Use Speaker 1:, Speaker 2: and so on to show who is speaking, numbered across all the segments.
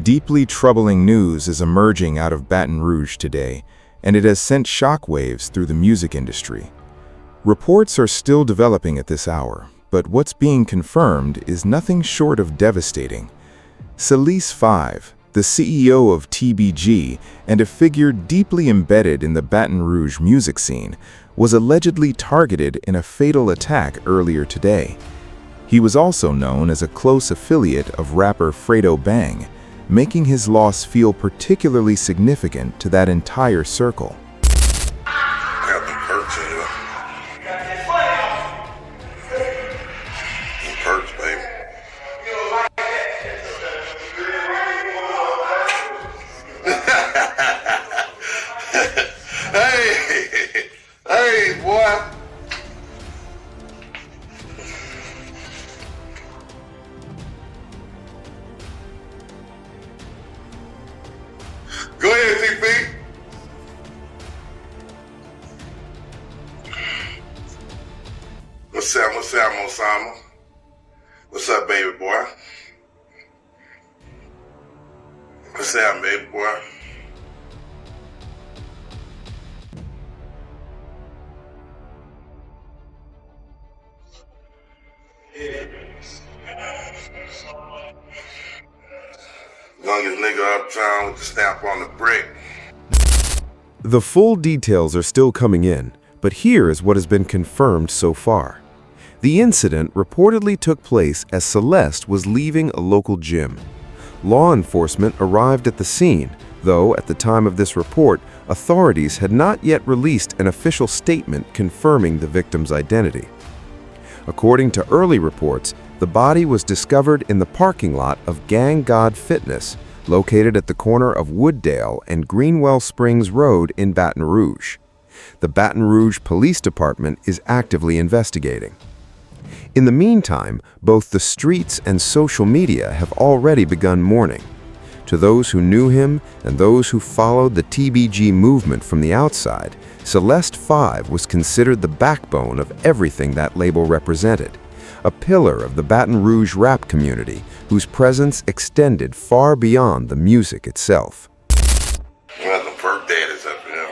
Speaker 1: Deeply troubling news is emerging out of Baton Rouge today, and it has sent shockwaves through the music industry. Reports are still developing at this hour, but what's being confirmed is nothing short of devastating. Celise 5, the CEO of TBG and a figure deeply embedded in the Baton Rouge music scene, was allegedly targeted in a fatal attack earlier today. He was also known as a close affiliate of rapper Fredo Bang, making his loss feel particularly significant to that entire circle.
Speaker 2: Hey, boy. Go ahead, TP. What's up, Osama? What's up, baby boy? What's up, baby boy? Youngest nigga uptown with the stamp on the brick.
Speaker 3: The full details are still coming in, but here is what has been confirmed so far. The incident reportedly took place as Celeste was leaving a local gym. Law enforcement arrived at the scene, though at the time of this report, authorities had not yet released an official statement confirming the victim's identity. According to early reports, the body was discovered in the parking lot of Gang God Fitness, located at the corner of Wooddale and Greenwell Springs Road in Baton Rouge. The Baton Rouge Police Department is actively investigating. In the meantime, both the streets and social media have already begun mourning. To those who knew him and those who followed the TBG movement from the outside, Celeste 5 was considered the backbone of everything that label represented, a pillar of the Baton Rouge rap community whose presence extended far beyond the music itself.
Speaker 2: Well, the perk daddies up here.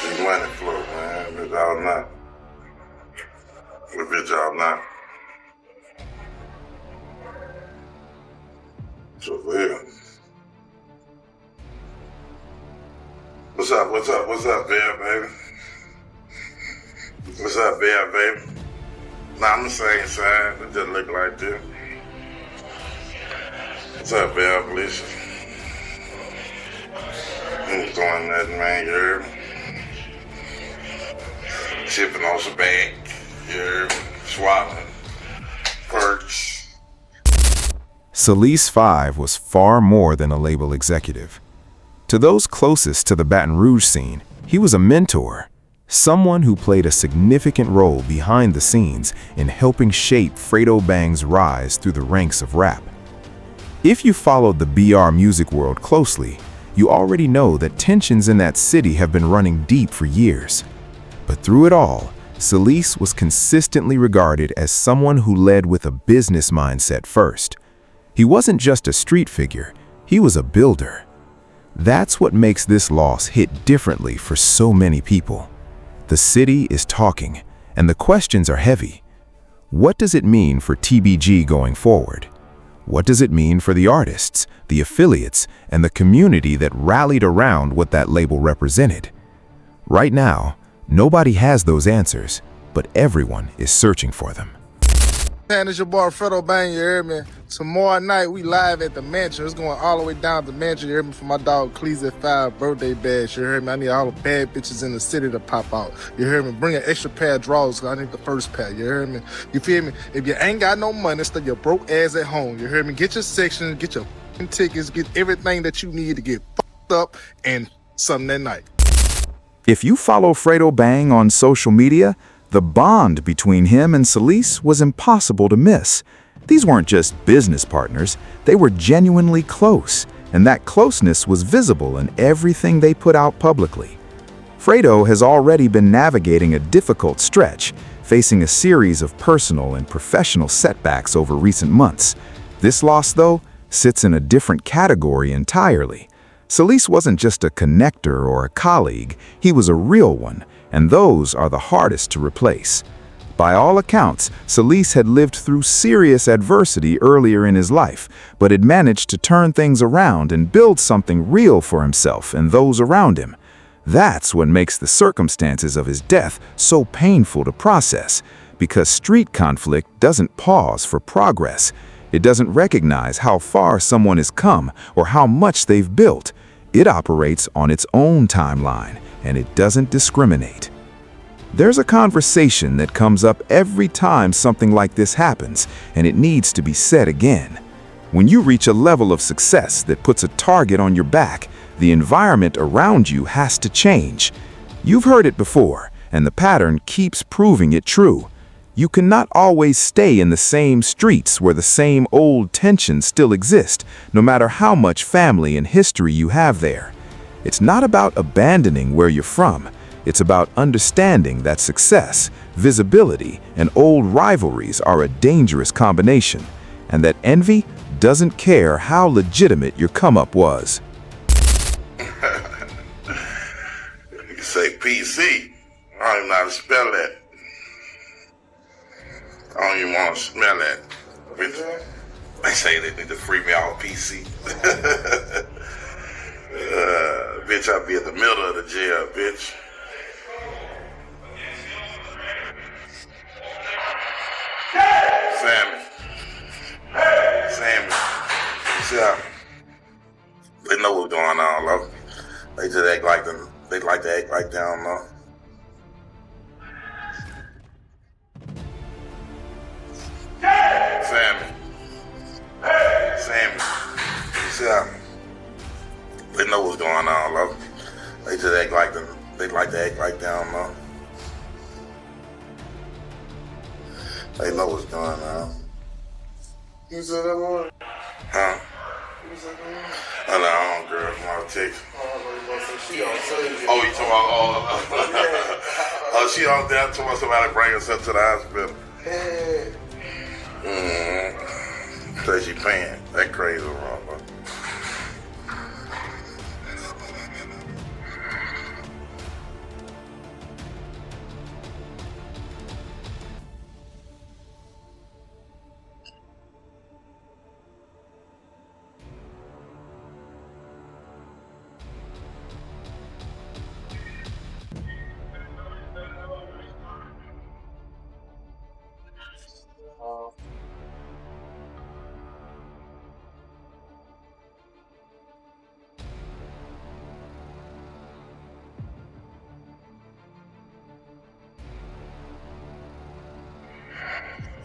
Speaker 2: This money flow, man. Bitch all night. The bitch all night. So for real. What's up, Bear, baby? What's up, Bear, baby? Nah, I'm the same side, it just look like this. What's up, Bear, Felicia? Ain't doing nothing, man, you heard me? Shipping on some bag, you heard me? Swallowing perks.
Speaker 1: Celise 5 was far more than a label executive. To those closest to the Baton Rouge scene, he was a mentor, someone who played a significant role behind the scenes in helping shape Fredo Bang's rise through the ranks of rap. If you followed the BR music world closely, you already know that tensions in that city have been running deep for years. But through it all, Celise was consistently regarded as someone who led with a business mindset first. He wasn't just a street figure, he was a builder. That's what makes this loss hit differently for so many people. The city is talking, and the questions are heavy. What does it mean for TBG going forward? What does it mean for the artists, the affiliates, and the community that rallied around what that label represented? Right now, nobody has those answers, but everyone is searching for them.
Speaker 4: Man, it's your boy Fredo Bang, you heard me? Tomorrow night, we live at the mansion. It's going all the way down to the mansion, you heard me? For my dog Cleese at 5 birthday bash, you heard me? I need all the bad bitches in the city to pop out, you heard me? Bring an extra pair of drawers, because I need the first pair, you heard me? You feel me? If you ain't got no money, stay your broke ass at home, you heard me? Get your section, get your tickets, get everything that you need to get fucked up and something that night.
Speaker 5: If you follow Fredo Bang on social media, the bond between him and Celise was impossible to miss. These weren't just business partners, they were genuinely close, and that closeness was visible in everything they put out publicly. Fredo has already been navigating a difficult stretch, facing a series of personal and professional setbacks over recent months. This loss, though, sits in a different category entirely. Solis wasn't just a connector or a colleague, he was a real one, and those are the hardest to replace. By all accounts, Solis had lived through serious adversity earlier in his life, but had managed to turn things around and build something real for himself and those around him. That's what makes the circumstances of his death so painful to process, because street conflict doesn't pause for progress. It doesn't recognize how far someone has come or how much they've built. It operates on its own timeline, and it doesn't discriminate. There's a conversation that comes up every time something like this happens, and it needs to be said again. When you reach a level of success that puts a target on your back, the environment around you has to change. You've heard it before, and the pattern keeps proving it true. You cannot always stay in the same streets where the same old tensions still exist, no matter how much family and history you have there. It's not about abandoning where you're from. It's about understanding that success, visibility, and old rivalries are a dangerous combination, and that envy doesn't care how legitimate your come-up was.
Speaker 2: You can say PC. I don't even know how to spell that. I don't even want to smell that. Bitch. They say they need to free me off PC. Bitch, I'll be at the middle of the jail, bitch. Sammy. See how they know what's going on, love. They just act like them. They like to act like they don't know. Sammy. See how they know what's going on, love. They just act like them. They like to act like they don't know. They know what's going on.
Speaker 4: You said that one?
Speaker 2: Huh?
Speaker 4: You said that one?
Speaker 2: I know, girl, from out of Texas.
Speaker 4: She on Sunday.
Speaker 2: Oh, you talking about, oh, she on there talking about somebody bring us up to the hospital. Say she paying. That crazy wrong, bro.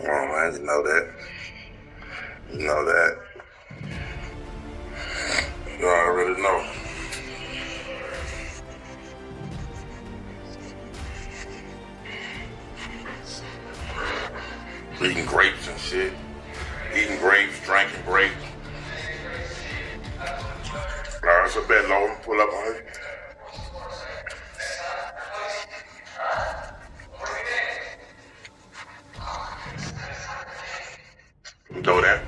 Speaker 2: Oh man, you know that. You know that. You already know. Eating grapes and shit. Eating grapes, drinking grapes. It's a bit low. Pull up on it. Go there.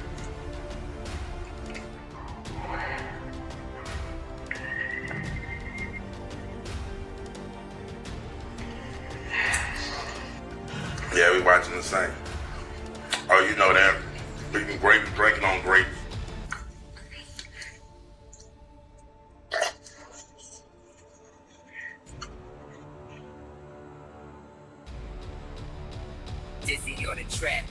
Speaker 2: Yeah, we watching the same. Oh, you know that. Eating grapes, drinking on grapes.
Speaker 6: Dizzy on the track.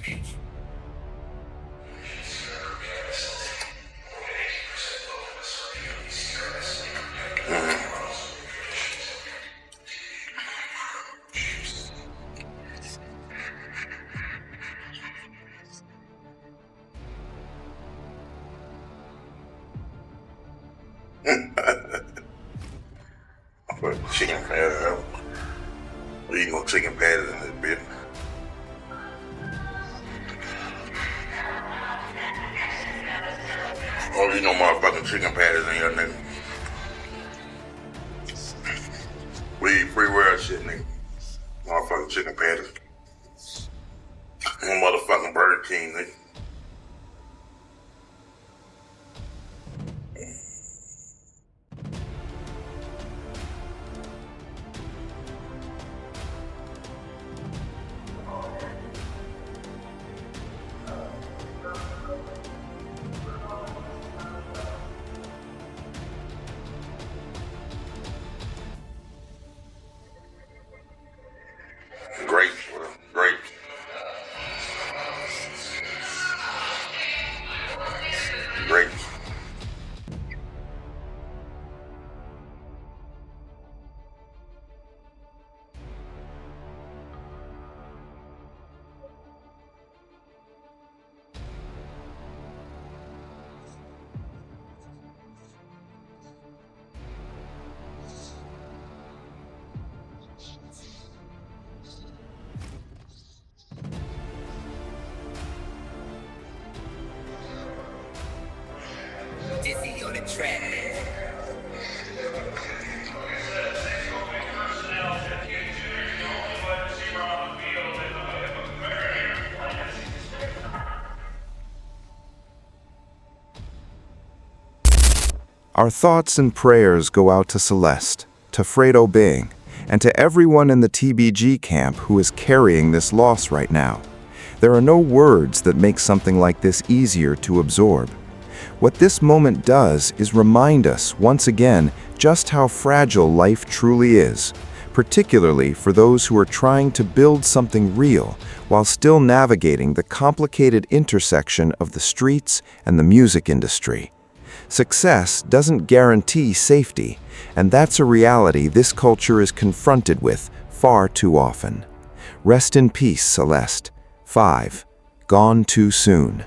Speaker 2: But chicken patties, we eating no chicken patties in this bitch. Oh, you know motherfucking chicken patties in here, nigga. We eat free world shit, nigga. Motherfucking chicken patties. Motherfucking Burger King, nigga. Grapes, whatever. Grapes. Grapes.
Speaker 6: Dizzy on the track.
Speaker 5: Our thoughts and prayers go out to Celeste, to Fredo Bang, and to everyone in the TBG camp who is carrying this loss right now. There are no words that make something like this easier to absorb. What this moment does is remind us once again just how fragile life truly is, particularly for those who are trying to build something real while still navigating the complicated intersection of the streets and the music industry. Success doesn't guarantee safety, and that's a reality this culture is confronted with far too often. Rest in peace, Celeste. 5. Gone too soon.